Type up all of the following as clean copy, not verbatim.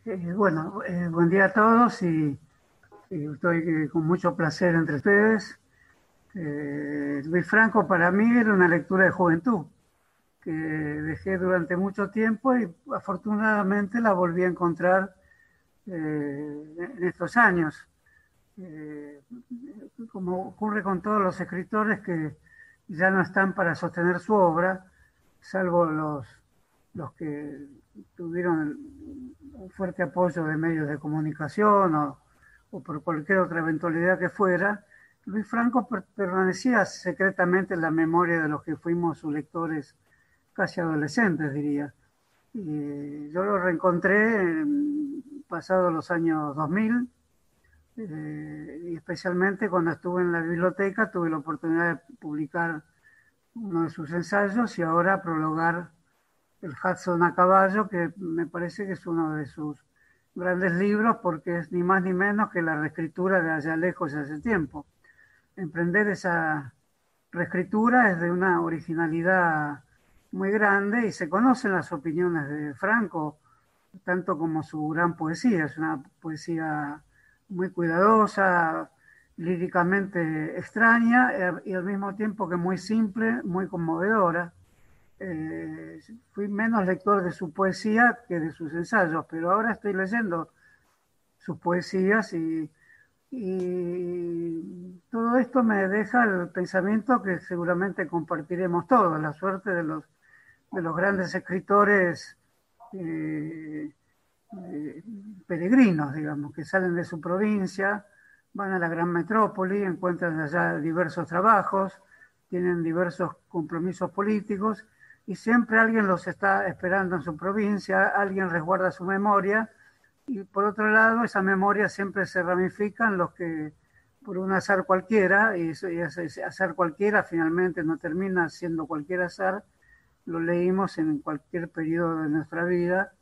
Buen día a todos y estoy con mucho placer entre ustedes. Luis Franco para mí era una lectura de juventud que dejé durante mucho tiempo y afortunadamente la volví a encontrar en estos años. Eh, Como ocurre con todos los escritores que ya no están para sostener su obra, salvo los que tuvieron un fuerte apoyo de medios de comunicación o por cualquier otra eventualidad que fuera, Luis Franco permanecía secretamente en la memoria de los que fuimos sus lectores casi adolescentes, diría. Y yo lo reencontré pasados los años 2000, y especialmente cuando estuve en la biblioteca tuve la oportunidad de publicar uno de sus ensayos y ahora prologar el Hudson a caballo, que me parece que es uno de sus grandes libros porque es ni más ni menos que la reescritura de Allá lejos hace tiempo. Emprender esa reescritura es de una originalidad muy grande y se conocen las opiniones de Franco, tanto como su gran poesía. Es una poesía muy cuidadosa, líricamente extraña y al mismo tiempo que muy simple, muy conmovedora. Fui menos lector de su poesía que de sus ensayos, pero ahora estoy leyendo sus poesías y todo esto me deja el pensamiento que seguramente compartiremos todos, la suerte de los grandes escritores eh, eh, peregrinos, digamos, que salen de su provincia, van a la gran metrópoli, encuentran allá diversos trabajos, tienen diversos compromisos políticos y siempre alguien los está esperando en su provincia, alguien resguarda su memoria y por otro lado esa memoria siempre se ramifica en los que por un azar cualquiera, y ese azar cualquiera finalmente no termina siendo cualquier azar, lo leímos en cualquier periodo de nuestra vida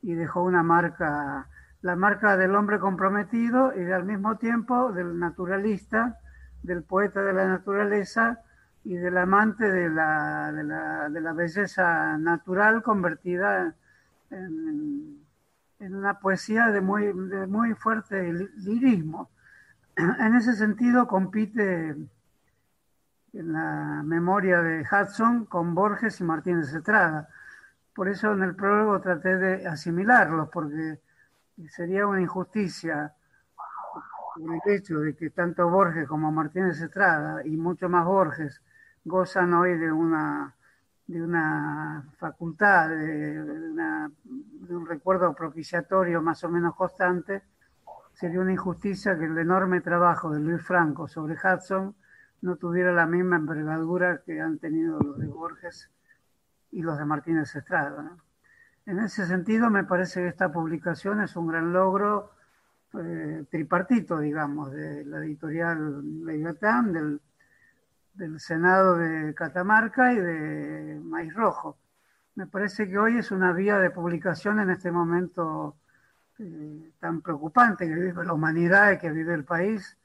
y dejó una marca, la marca del hombre comprometido y al mismo tiempo del naturalista, del poeta de la naturaleza y del amante de la belleza natural convertida en una poesía de muy fuerte lirismo. En ese sentido compite en la memoria de Hudson con Borges y Martínez Estrada. Por eso en el prólogo traté de asimilarlos, porque sería una injusticia el hecho de que tanto Borges como Martínez Estrada y mucho más Borges gozan hoy de una facultad, de un recuerdo propiciatorio más o menos constante. Sería una injusticia que el enorme trabajo de Luis Franco sobre Hudson no tuviera la misma envergadura que han tenido los de Borges y los de Martínez Estrada, ¿no? En ese sentido, me parece que esta publicación es un gran logro tripartito, digamos, de la editorial Leviatán, del Senado de Catamarca y de Maíz Rojo. Me parece que hoy es una vía de publicación en este momento tan preocupante que vive la humanidad y que vive el país.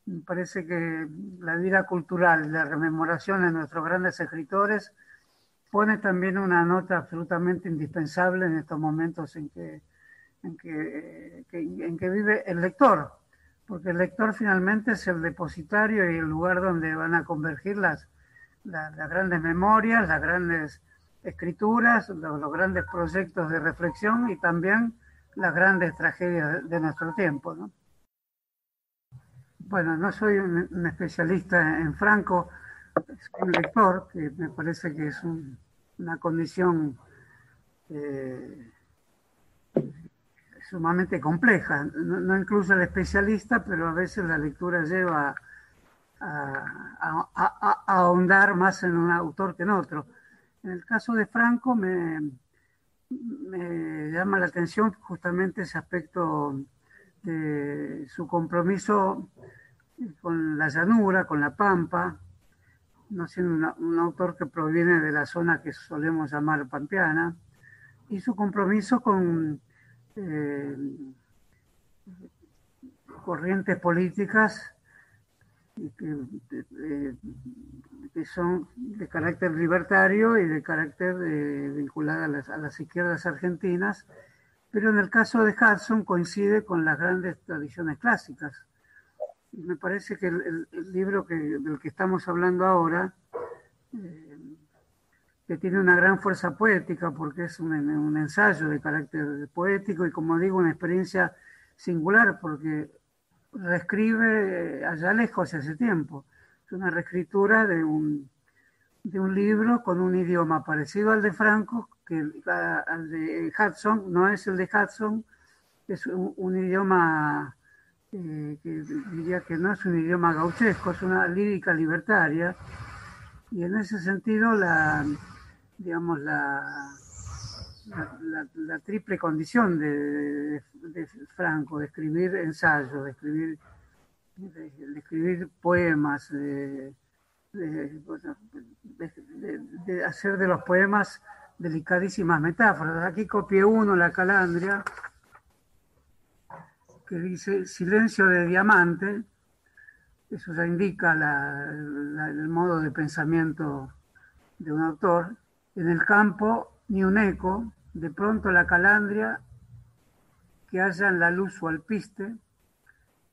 Me parece que la vida cultural, la rememoración de nuestros grandes escritores pone también una nota absolutamente indispensable en estos momentos en que vive el lector, porque el lector finalmente es el depositario y el lugar donde van a convergir las grandes memorias, las grandes escrituras, los grandes proyectos de reflexión y también las grandes tragedias de nuestro tiempo, ¿no? Bueno, no soy un especialista en Franco, soy un lector, que me parece que es una condición eh, sumamente compleja. No, no incluso el especialista, pero a veces la lectura lleva a ahondar más en un autor que en otro. En el caso de Franco me llama la atención justamente ese aspecto de su compromiso con la llanura, con la pampa, no siendo un autor que proviene de la zona que solemos llamar pampeana, y su compromiso con eh, corrientes políticas que, que son de carácter libertario y de carácter vinculada a las izquierdas argentinas, pero en el caso de Hudson coincide con las grandes tradiciones clásicas. Y me parece que el libro del que estamos hablando ahora, eh, que tiene una gran fuerza poética, porque es un ensayo de carácter poético y, como digo, una experiencia singular, porque reescribe allá lejos hace tiempo. Es una reescritura de un libro con un idioma parecido al de Franco, que al de Hudson, no es el de Hudson, es un idioma que diría que no es un idioma gauchesco, es una lírica libertaria, y en ese sentido digamos, la triple condición de Franco, de escribir ensayos, de escribir poemas, bueno, de hacer de los poemas delicadísimas metáforas. Aquí copié uno, La Calandria, que dice silencio de diamante. Eso ya indica el modo de pensamiento de un autor. En el campo, ni un eco, de pronto la calandria que halla en la luz su alpiste,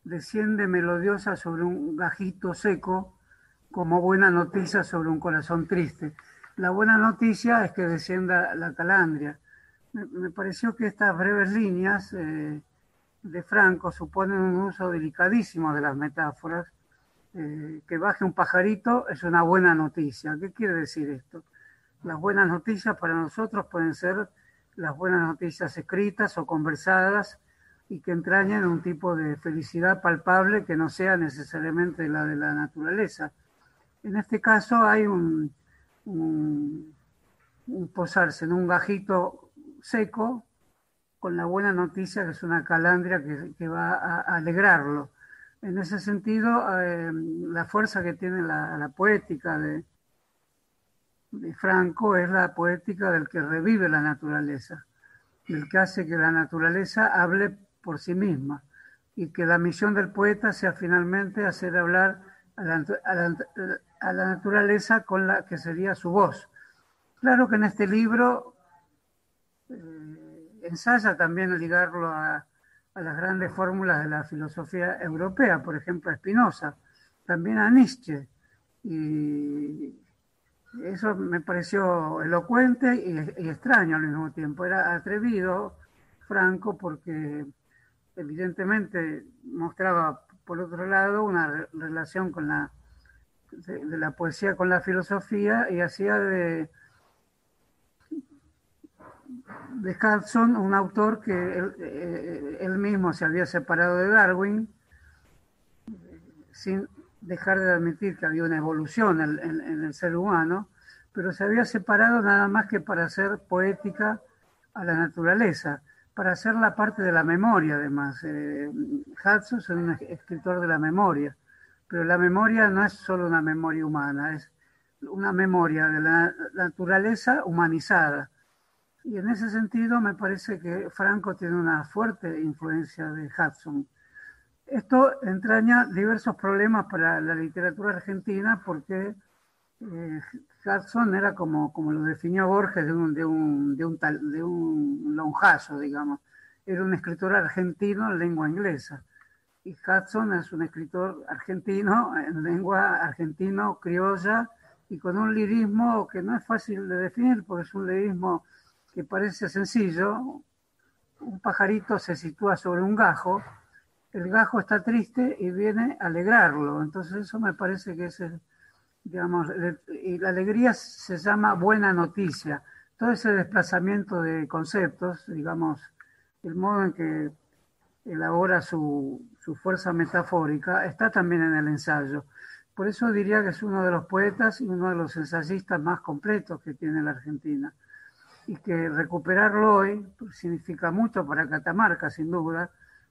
desciende melodiosa sobre un gajito seco, como buena noticia sobre un corazón triste. La buena noticia es que descienda la calandria. Me pareció que estas breves líneas de Franco suponen un uso delicadísimo de las metáforas. Que baje un pajarito es una buena noticia. ¿Qué quiere decir esto? Las buenas noticias para nosotros pueden ser las buenas noticias escritas o conversadas y que entrañen un tipo de felicidad palpable que no sea necesariamente la de la naturaleza. En este caso hay un posarse en un gajito seco con la buena noticia que es una calandria que va a alegrarlo. En ese sentido, la fuerza que tiene la poética de Franco es la poética del que revive la naturaleza, del que hace que la naturaleza hable por sí misma y que la misión del poeta sea finalmente hacer hablar a la naturaleza con la que sería su voz. Claro que en este libro ensaya también ligarlo a las grandes fórmulas de la filosofía europea, por ejemplo a Spinoza, también a Nietzsche. Y eso me pareció elocuente y extraño al mismo tiempo. Era atrevido Franco porque evidentemente mostraba, por otro lado, una relación de la poesía con la filosofía y hacía de Hudson un autor que él mismo se había separado de Darwin sin dejar de admitir que había una evolución en el ser humano, pero se había separado nada más que para hacer poética a la naturaleza, para hacer la parte de la memoria además. Hudson es un escritor de la memoria, pero la memoria no es solo una memoria humana, es una memoria de la naturaleza humanizada. Y en ese sentido me parece que Franco tiene una fuerte influencia de Hudson. Esto entraña diversos problemas para la literatura argentina porque Hudson era como lo definió Borges de un lonjazo, digamos. Era un escritor argentino en lengua inglesa. Y Hudson es un escritor argentino en lengua argentino criolla y con un lirismo que no es fácil de definir porque es un lirismo que parece sencillo. Un pajarito se sitúa sobre un gajo, el gajo está triste y viene a alegrarlo. Entonces eso me parece que es, digamos, y la alegría se llama buena noticia. Todo ese desplazamiento de conceptos, digamos, el modo en que elabora su fuerza metafórica, está también en el ensayo. Por eso diría que es uno de los poetas y uno de los ensayistas más completos que tiene la Argentina. Y que recuperarlo hoy significa mucho para Catamarca, sin duda.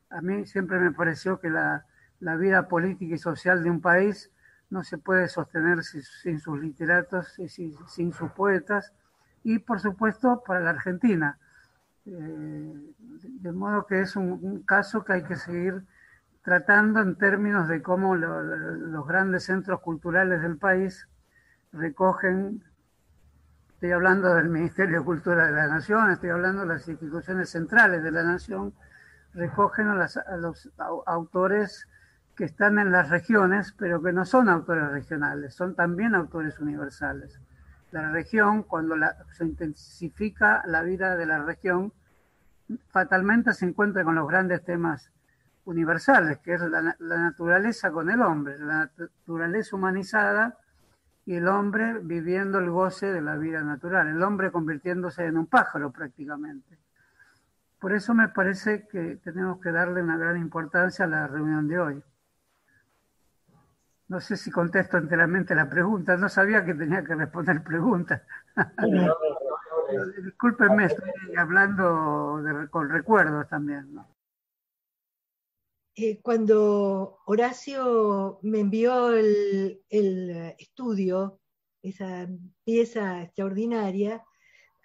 A mí siempre me pareció que la vida política y social de un país no se puede sostener sin sus literatos y sin sus poetas, y por supuesto para la Argentina. De modo que es un caso que hay que seguir tratando en términos de cómo los grandes centros culturales del país recogen Estoy hablando del Ministerio de Cultura de la Nación, estoy hablando de las instituciones centrales de la Nación, recogen a los autores que están en las regiones, pero que no son autores regionales, son también autores universales. La región, cuando se intensifica la vida de la región, fatalmente se encuentra con los grandes temas universales, que es la naturaleza con el hombre, la naturaleza humanizada y el hombre viviendo el goce de la vida natural, el hombre convirtiéndose en un pájaro prácticamente. Por eso me parece que tenemos que darle una gran importancia a la reunión de hoy. No sé si contesto enteramente la pregunta, no sabía que tenía que responder preguntas. Discúlpenme, estoy hablando con recuerdos también, ¿no? Cuando Horacio me envió el estudio, esa pieza extraordinaria,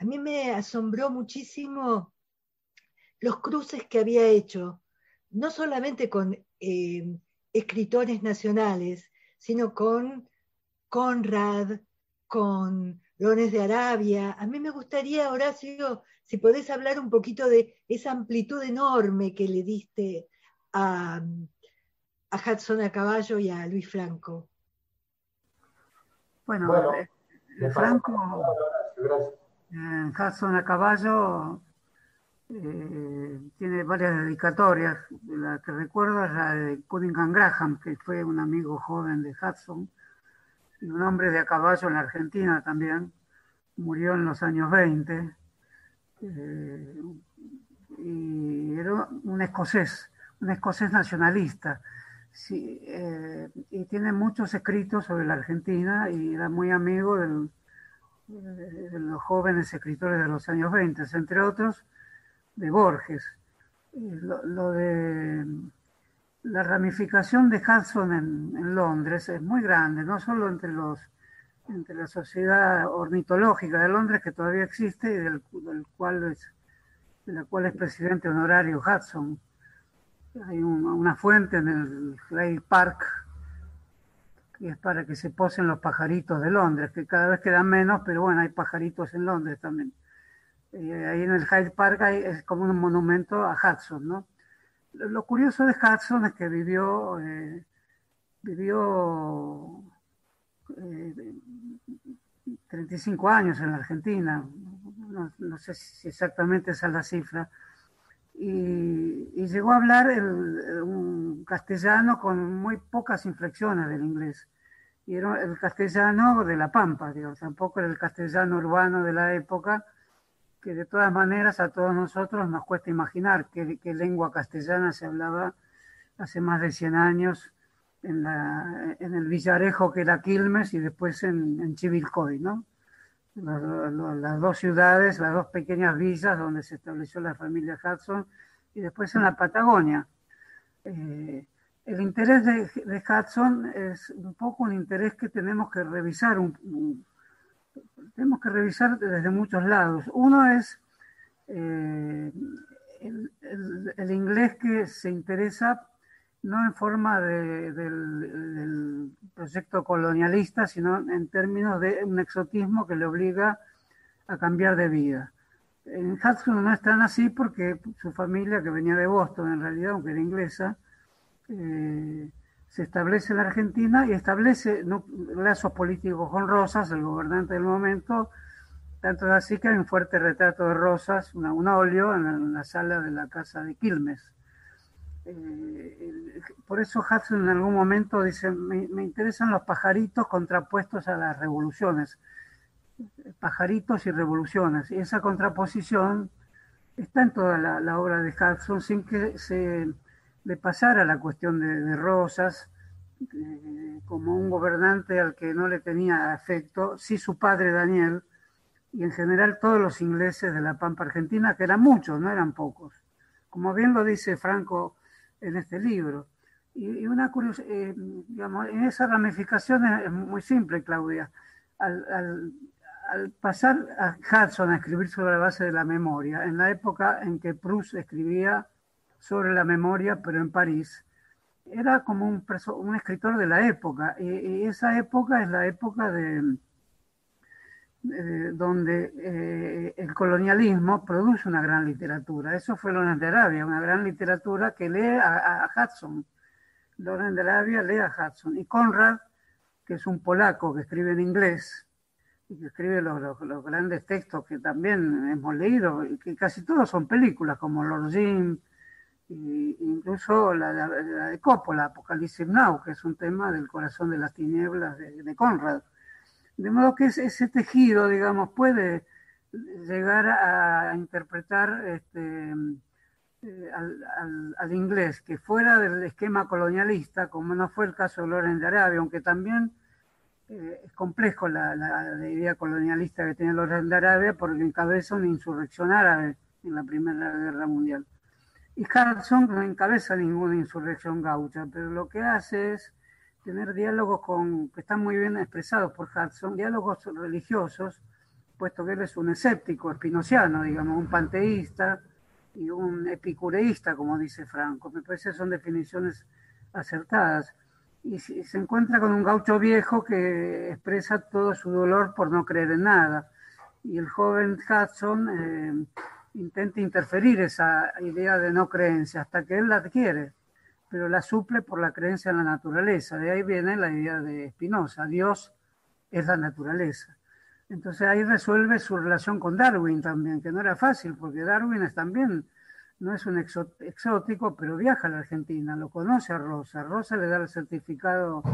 a mí me asombró muchísimo los cruces que había hecho, no solamente con escritores nacionales, sino con Conrad, con Leones de Arabia. A mí me gustaría, Horacio, si podés hablar un poquito de esa amplitud enorme que le diste a Hudson a caballo y a Luis Franco. Bueno, Franco, Hudson a caballo tiene varias dedicatorias. La que recuerdo es la de Cunningham Graham, que fue un amigo joven de Hudson y un hombre de a caballo en la Argentina también. Murió en los años 20 y era un escocés nacionalista. Sí, y tiene muchos escritos sobre la Argentina y era muy amigo de los jóvenes escritores de los años 20, entre otros de Borges. Lo de la ramificación de Hudson en Londres es muy grande, no solo entre la sociedad ornitológica de Londres, que todavía existe y de la cual es presidente honorario Hudson. Hay una fuente en el Hyde Park que es para que se posen los pajaritos de Londres, que cada vez quedan menos, pero bueno, hay pajaritos en Londres también. Ahí en el Hyde Park es como un monumento a Hudson, ¿no? Lo curioso de Hudson es que vivió 35 años en la Argentina, no sé si exactamente esa es la cifra, y llegó a hablar un castellano con muy pocas inflexiones del inglés. Y era el castellano de la Pampa, digo, tampoco era el castellano urbano de la época, que de todas maneras a todos nosotros nos cuesta imaginar qué lengua castellana se hablaba hace más de 100 años en el Villarejo que era Quilmes y después en Chivilcoy, ¿no? Las dos ciudades, las dos pequeñas villas donde se estableció la familia Hudson y después en la Patagonia. El interés de Hudson es un poco un interés que tenemos que revisar, tenemos que revisar desde muchos lados. Uno es el inglés que se interesa no en forma del proyecto colonialista, sino en términos de un exotismo que le obliga a cambiar de vida. En Hudson no es tan así porque su familia, que venía de Boston en realidad, aunque era inglesa, se establece en la Argentina y establece lazos políticos con Rosas, el gobernante del momento, tanto es así que hay un fuerte retrato de Rosas, un óleo en la sala de la casa de Quilmes. Por eso Hudson en algún momento dice, me interesan los pajaritos contrapuestos a las revoluciones, pajaritos y revoluciones, y esa contraposición está en toda la obra de Hudson sin que se le pasara la cuestión de Rosas como un gobernante al que no le tenía afecto, sí su padre Daniel, y en general todos los ingleses de la Pampa Argentina, que eran muchos, no eran pocos, como bien lo dice Franco en este libro. Y una curiosidad, digamos, en esa ramificación es muy simple, Claudia. Al pasar a Hudson a escribir sobre la base de la memoria, en la época en que Proust escribía sobre la memoria, pero en París, era como un escritor de la época, y esa época es la época donde el colonialismo produce una gran literatura. Eso fue Lawrence de Arabia, una gran literatura que lee a Hudson. Lawrence de Arabia lee a Hudson. Y Conrad, que es un polaco que escribe en inglés, y que escribe los grandes textos que también hemos leído, y que casi todos son películas, como Lord Jim, e incluso la de Coppola, Apocalypse Now, que es un tema del corazón de las tinieblas de Conrad. De modo que ese tejido, digamos, puede llegar a interpretar al inglés, que fuera del esquema colonialista, como no fue el caso de Lawrence de Arabia, aunque también es complejo la idea colonialista que tiene Lawrence de Arabia, porque encabeza una insurrección árabe en la Primera Guerra Mundial. Y Hudson no encabeza ninguna insurrección gaucha, pero lo que hace es tener diálogos que están muy bien expresados por Hudson, diálogos religiosos, puesto que él es un escéptico espinociano, digamos, un panteísta y un epicureísta, como dice Franco. Me parece que son definiciones acertadas. Y se encuentra con un gaucho viejo que expresa todo su dolor por no creer en nada. Y el joven Hudson intenta interferir esa idea de no creencia hasta que él la adquiere, pero la suple por la creencia en la naturaleza. De ahí viene la idea de Spinoza: Dios es la naturaleza. Entonces ahí resuelve su relación con Darwin también, que no era fácil, porque Darwin también no es un exótico, pero viaja a la Argentina, lo conoce a Rosa. Rosa le da el certificado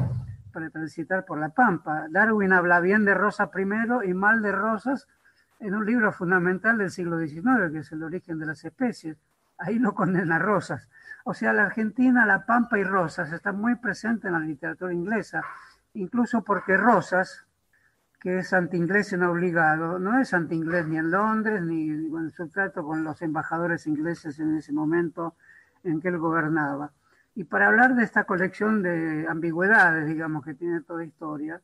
para transitar por la Pampa. Darwin habla bien de Rosa primero y mal de Rosas en un libro fundamental del siglo XIX, que es El origen de las especies. Ahí lo condena Rosas. O sea, la Argentina, la Pampa y Rosas están muy presentes en la literatura inglesa, incluso porque Rosas, que es anti-inglés en obligado, no es anti-inglés ni en Londres, ni en su trato con los embajadores ingleses en ese momento en que él gobernaba. Y para hablar de esta colección de ambigüedades, digamos, que tiene toda historia,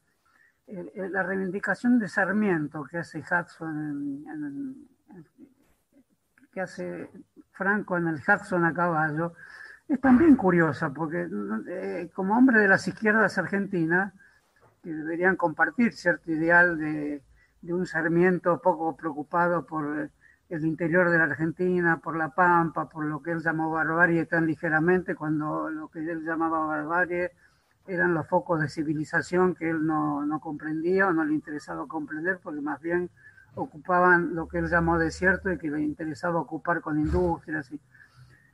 la reivindicación de Sarmiento que hace Hudson, que hace Franco en el Hudson a caballo, es también curiosa, porque como hombre de las izquierdas argentinas, que deberían compartir cierto ideal de un Sarmiento poco preocupado por el interior de la Argentina, por la Pampa, por lo que él llamó barbarie tan ligeramente, cuando lo que él llamaba barbarie eran los focos de civilización que él no comprendía o no le interesaba comprender, porque más bien ocupaban lo que él llamó desierto y que le interesaba ocupar con industrias.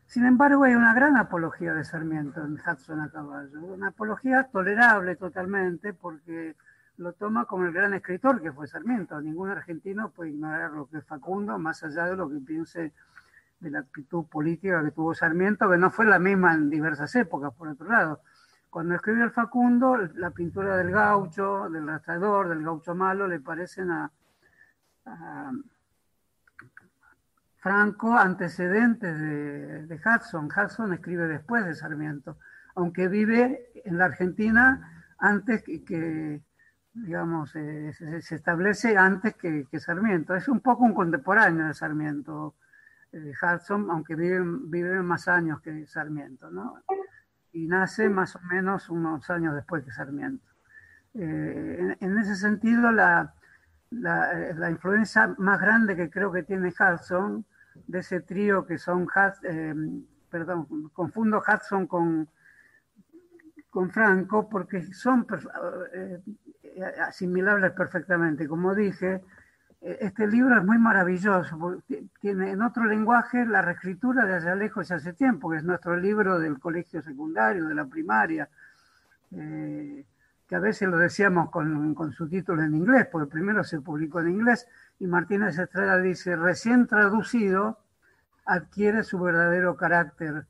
Sin embargo, hay una gran apología de Sarmiento en Hudson a caballo, una apología tolerable totalmente, porque lo toma como el gran escritor que fue Sarmiento. Ningún argentino puede ignorar lo que es Facundo, más allá de lo que piense de la actitud política que tuvo Sarmiento, que no fue la misma en diversas épocas, por otro lado. Cuando escribió el Facundo, la pintura del gaucho, del rastrador, del gaucho malo, le parecen a Franco antecedentes de Hudson. Hudson escribe después de Sarmiento, aunque vive en la Argentina antes que digamos, se establece antes que Sarmiento. Es un poco un contemporáneo de Sarmiento, Hudson, aunque vive más años que Sarmiento, ¿no? Y nace más o menos unos años después que Sarmiento. En ese sentido, la influencia más grande que creo que tiene Hudson, de ese trío que son, confundo Hudson con Franco, porque son asimilables perfectamente. Como dije, este libro es muy maravilloso, porque tiene en otro lenguaje la reescritura de Allá lejos y hace tiempo, que es nuestro libro del colegio secundario, de la primaria, que a veces lo decíamos con subtítulos en inglés, porque primero se publicó en inglés, y Martínez Estrada dice: recién traducido adquiere su verdadero carácter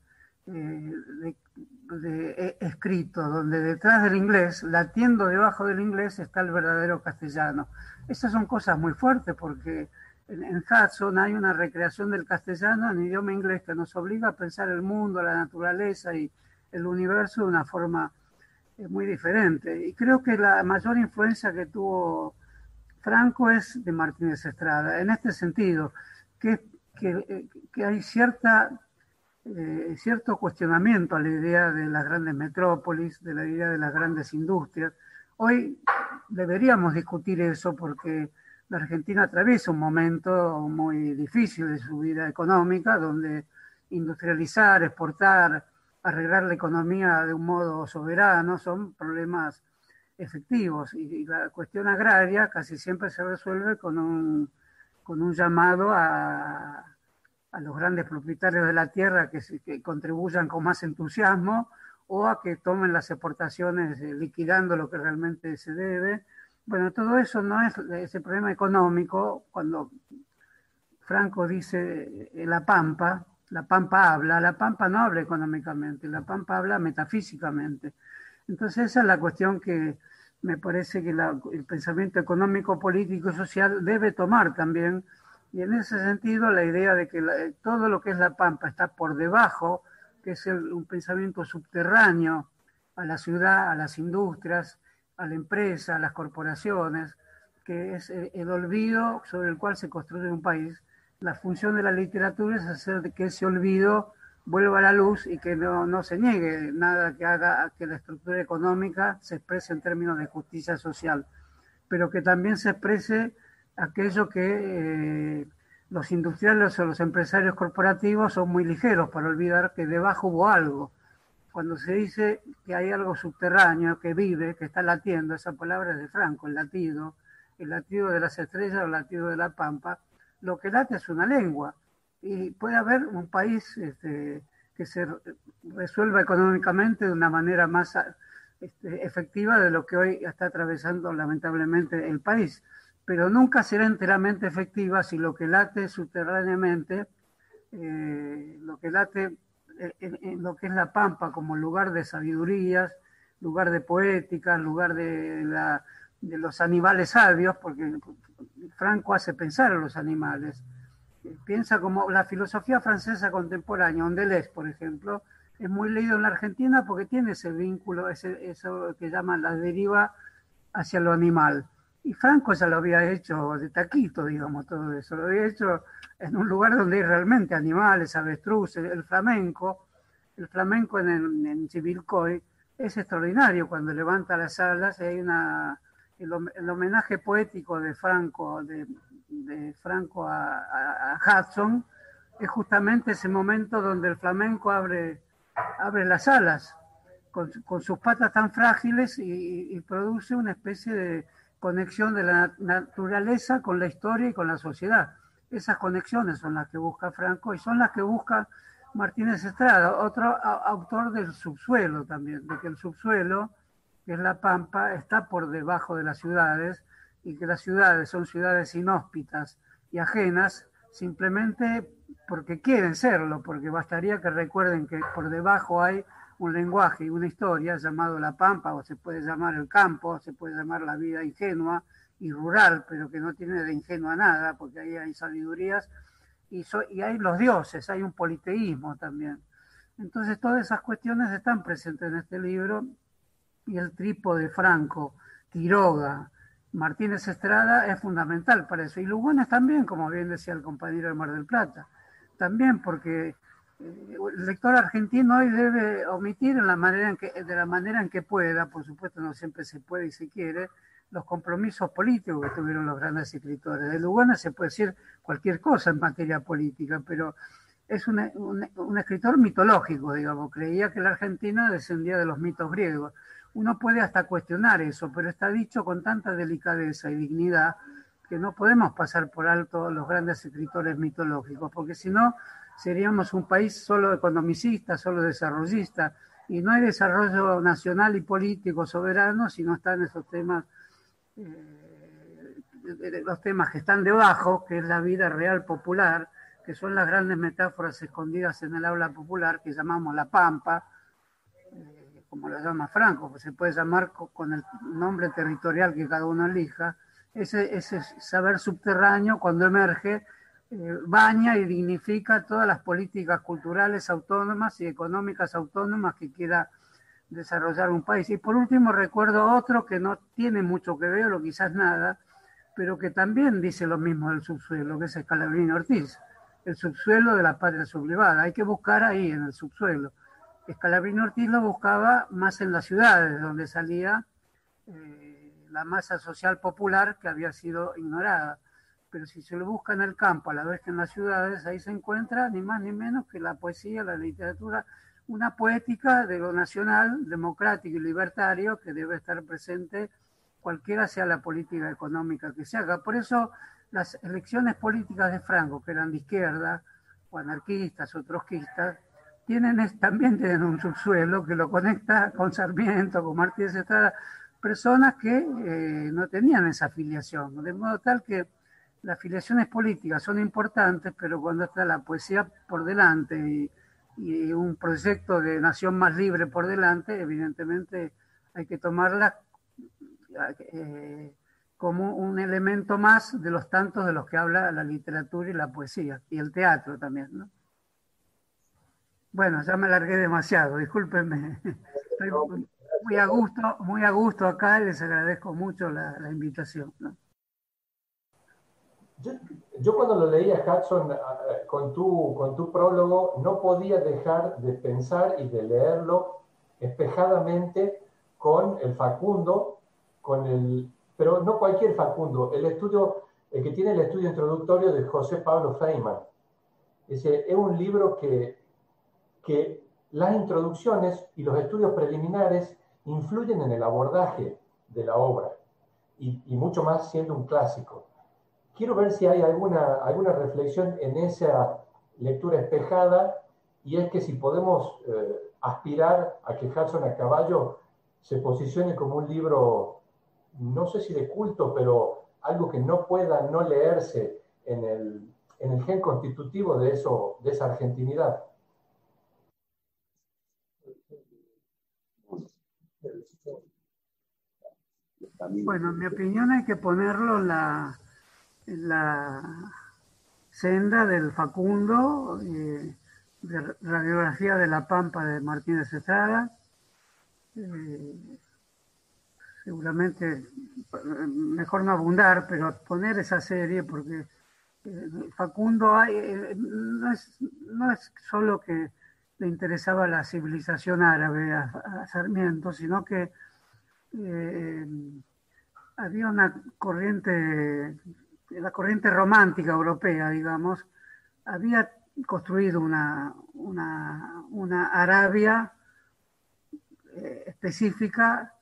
escrito, donde detrás del inglés, latiendo debajo del inglés, está el verdadero castellano. Esas son cosas muy fuertes, porque en Hudson hay una recreación del castellano en idioma inglés que nos obliga a pensar el mundo, la naturaleza y el universo de una forma muy diferente. Y creo que la mayor influencia que tuvo Franco es de Martínez Estrada, en este sentido, que hay cierto cuestionamiento a la idea de las grandes metrópolis, de la idea de las grandes industrias. Hoy deberíamos discutir eso, porque la Argentina atraviesa un momento muy difícil de su vida económica, donde industrializar, exportar, arreglar la economía de un modo soberano son problemas efectivos, y la cuestión agraria casi siempre se resuelve con un llamado a los grandes propietarios de la tierra que contribuyan con más entusiasmo, o a que tomen las exportaciones liquidando lo que realmente se debe. Bueno, todo eso no es ese problema económico. Cuando Franco dice la Pampa habla, la Pampa no habla económicamente, la Pampa habla metafísicamente. Entonces esa es la cuestión que me parece que el pensamiento económico, político y social debe tomar también, y en ese sentido la idea de que todo lo que es la Pampa está por debajo, que es un pensamiento subterráneo a la ciudad, a las industrias, a la empresa, a las corporaciones, que es el olvido sobre el cual se construye un país. La función de la literatura es hacer de que ese olvido vuelva a la luz y que no se niegue nada que haga que la estructura económica se exprese en términos de justicia social, pero que también se exprese aquello que los industriales o los empresarios corporativos son muy ligeros para olvidar que debajo hubo algo. Cuando se dice que hay algo subterráneo que vive, que está latiendo, esa palabra es de Franco, el latido de las estrellas o el latido de la Pampa, lo que late es una lengua. Y puede haber un país que se resuelva económicamente de una manera más efectiva de lo que hoy está atravesando lamentablemente el país, pero nunca será enteramente efectiva si lo que late subterráneamente, lo que late en lo que es la Pampa como lugar de sabidurías, lugar de poética, lugar de los animales sabios, porque Franco hace pensar a los animales. Piensa como la filosofía francesa contemporánea, Deleuze, por ejemplo, es muy leído en la Argentina porque tiene ese vínculo, eso que llaman la deriva hacia lo animal. Y Franco ya lo había hecho de taquito, digamos, todo eso. Lo había hecho en un lugar donde hay realmente animales, avestruces, el flamenco en Chivilcoy es extraordinario cuando levanta las alas y hay el homenaje poético de Franco, de Franco a Hudson, es justamente ese momento donde el flamenco abre las alas con sus patas tan frágiles y produce una especie de conexión de la naturaleza con la historia y con la sociedad. Esas conexiones son las que busca Franco y son las que busca Martínez Estrada, otro autor del subsuelo también, de que el subsuelo, que es la Pampa, está por debajo de las ciudades y que las ciudades son ciudades inhóspitas y ajenas simplemente porque quieren serlo, porque bastaría que recuerden que por debajo hay un lenguaje y una historia llamado la Pampa, o se puede llamar el campo, o se puede llamar la vida ingenua y rural, pero que no tiene de ingenua nada, porque ahí hay sabidurías y hay los dioses, hay un politeísmo también. Entonces todas esas cuestiones están presentes en este libro, y el trípode Franco, Quiroga, Martínez Estrada es fundamental para eso. Y Lugones también, como bien decía el compañero de Mar del Plata, también porque el lector argentino hoy debe omitir de la manera en que pueda, por supuesto no siempre se puede y se quiere, los compromisos políticos que tuvieron los grandes escritores. De Lugones se puede decir cualquier cosa en materia política, pero es un escritor mitológico, digamos. Creía que la Argentina descendía de los mitos griegos. Uno puede hasta cuestionar eso, pero está dicho con tanta delicadeza y dignidad que no podemos pasar por alto los grandes escritores mitológicos, porque si no seríamos un país solo economicista, solo desarrollista, y no hay desarrollo nacional y político soberano si no están esos temas, los temas que están debajo, que es la vida real popular, que son las grandes metáforas escondidas en el habla popular, que llamamos la Pampa, como lo llama Franco, pues se puede llamar con el nombre territorial que cada uno elija. Ese saber subterráneo, cuando emerge, baña y dignifica todas las políticas culturales autónomas y económicas autónomas que quiera desarrollar un país. Y por último recuerdo otro que no tiene mucho que ver, o quizás nada, pero que también dice lo mismo del subsuelo, que es Scalabrini Ortiz, el subsuelo de la patria sublevada. Hay que buscar ahí, en el subsuelo. Scalabrini Ortiz lo buscaba más en las ciudades, donde salía la masa social popular que había sido ignorada. Pero si se lo busca en el campo a la vez que en las ciudades, ahí se encuentra ni más ni menos que la poesía, la literatura, una poética de lo nacional, democrático y libertario que debe estar presente cualquiera sea la política económica que se haga. Por eso las elecciones políticas de Franco, que eran de izquierda, o anarquistas o trotskistas, también tienen un subsuelo que lo conecta con Sarmiento, con Martínez Estrada, personas que no tenían esa afiliación, de modo tal que las afiliaciones políticas son importantes, pero cuando está la poesía por delante y un proyecto de nación más libre por delante, evidentemente hay que tomarla como un elemento más de los tantos de los que habla la literatura y la poesía, y el teatro también, ¿no? Bueno, ya me alargué demasiado, discúlpenme. Estoy muy a gusto acá y les agradezco mucho la invitación, ¿no? Yo cuando lo leía, Hudson, con tu prólogo, no podía dejar de pensar y de leerlo espejadamente con el Facundo, pero no cualquier Facundo, el que tiene el estudio introductorio de José Pablo Feynman. Es un libro que las introducciones y los estudios preliminares influyen en el abordaje de la obra, y mucho más siendo un clásico. Quiero ver si hay alguna reflexión en esa lectura espejada, y es que si podemos aspirar a que Hudson a Caballo se posicione como un libro, no sé si de culto, pero algo que no pueda no leerse en el gen constitutivo de esa argentinidad. Bueno, en mi opinión hay que ponerlo en la senda del Facundo, de Radiografía de la Pampa de Martínez Estrada. Seguramente mejor no abundar, pero poner esa serie porque Facundo no es solo que le interesaba la civilización árabe a Sarmiento, sino que había una corriente, la corriente romántica europea, digamos, había construido una Arabia específica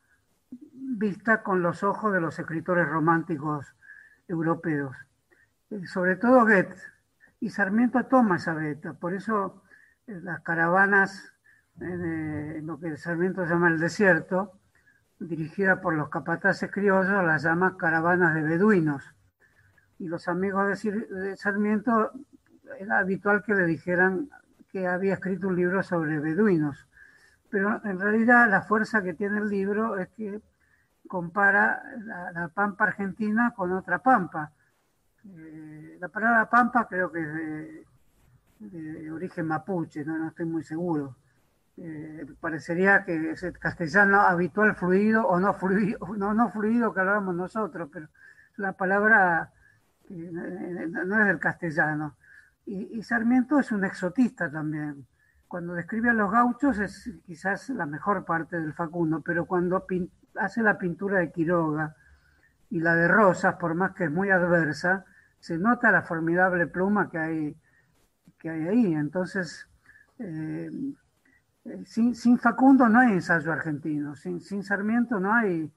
vista con los ojos de los escritores románticos europeos, sobre todo Goethe, y Sarmiento toma esa beta, por eso las caravanas, lo que Sarmiento llama el desierto, dirigida por los capataces criollos, las llama caravanas de beduinos, y los amigos de Sarmiento era habitual que le dijeran que había escrito un libro sobre beduinos, pero en realidad la fuerza que tiene el libro es que compara la pampa argentina con otra pampa. La palabra pampa creo que es de origen mapuche, no estoy muy seguro. Parecería que es el castellano habitual fluido o no fluido que hablábamos nosotros, pero la palabra no es del castellano. Y Sarmiento es un exotista también. Cuando describe a los gauchos es quizás la mejor parte del Facundo, pero cuando hace la pintura de Quiroga y la de Rosas, por más que es muy adversa, se nota la formidable pluma que hay ahí. Entonces, sin Facundo no hay ensayo argentino, sin Sarmiento no hay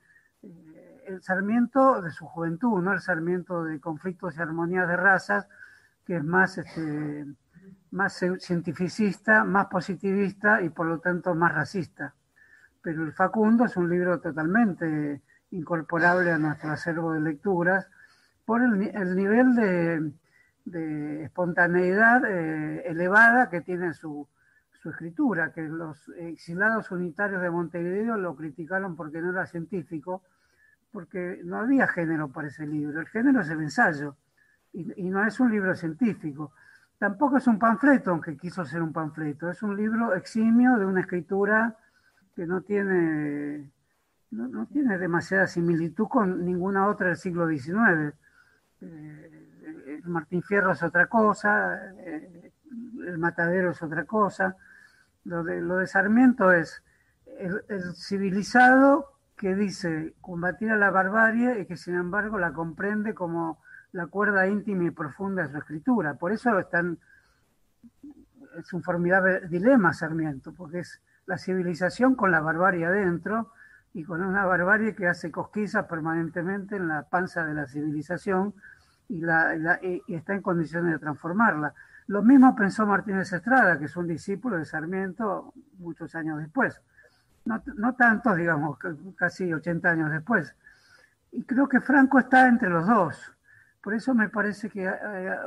el Sarmiento de su juventud, no el Sarmiento de conflictos y armonías de razas, que es más cientificista, más positivista y por lo tanto más racista. Pero el Facundo es un libro totalmente incorporable a nuestro acervo de lecturas por el nivel de espontaneidad elevada que tiene su escritura, que los exilados unitarios de Montevideo lo criticaron porque no era científico, porque no había género para ese libro. El género es el ensayo y no es un libro científico. Tampoco es un panfleto, aunque quiso ser un panfleto. Es un libro eximio de una escritura que no tiene demasiada similitud con ninguna otra del siglo XIX. Martín Fierro es otra cosa, el Matadero es otra cosa. Lo de Sarmiento es el civilizado que dice combatir a la barbarie y que sin embargo la comprende como la cuerda íntima y profunda de su escritura. Por eso es un formidable dilema Sarmiento, porque es la civilización con la barbarie adentro y con una barbarie que hace cosquillas permanentemente en la panza de la civilización y está en condiciones de transformarla. Lo mismo pensó Martínez Estrada, que es un discípulo de Sarmiento muchos años después. No tantos, digamos, casi 80 años después. Y creo que Franco está entre los dos. Por eso me parece que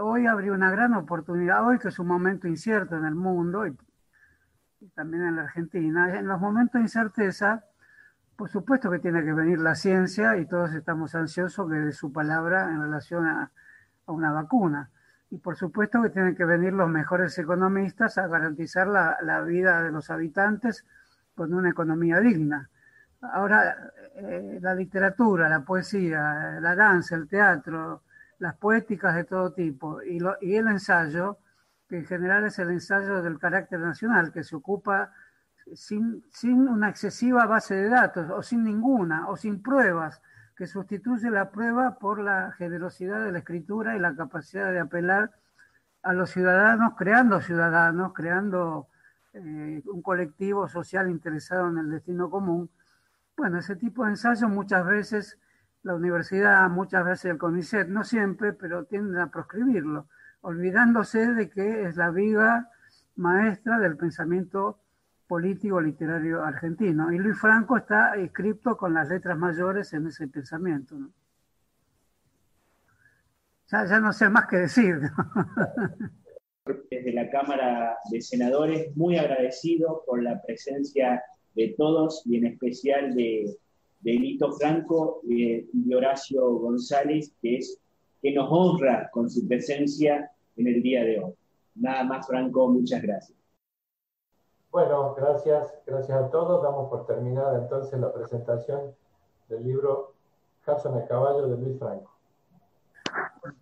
hoy habría una gran oportunidad, hoy que es un momento incierto en el mundo y también en la Argentina. En los momentos de incerteza, por supuesto que tiene que venir la ciencia y todos estamos ansiosos de su palabra en relación a una vacuna. Y por supuesto que tienen que venir los mejores economistas a garantizar la vida de los habitantes con una economía digna. Ahora, la literatura, la poesía, la danza, el teatro, las poéticas de todo tipo y el ensayo, que en general es el ensayo del carácter nacional, que se ocupa sin una excesiva base de datos, o sin ninguna, o sin pruebas, que sustituye la prueba por la generosidad de la escritura y la capacidad de apelar a los ciudadanos, creando un colectivo social interesado en el destino común. Bueno, ese tipo de ensayos muchas veces la universidad, muchas veces el CONICET, no siempre, pero tienden a proscribirlo, olvidándose de que es la viga maestra del pensamiento político literario argentino. Y Luis Franco está inscripto con las letras mayores en ese pensamiento, ¿no? Ya no sé más que decir, ¿no? Desde la Cámara de Senadores, muy agradecido por la presencia de todos y en especial de Lito Franco y de Horacio González, que nos honra con su presencia en el día de hoy. Nada más, Franco, muchas gracias. Bueno, gracias a todos. Damos por terminada entonces la presentación del libro Hudson a caballo de Luis Franco.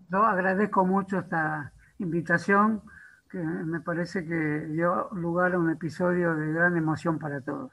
Yo agradezco mucho esta invitación, que me parece que dio lugar a un episodio de gran emoción para todos.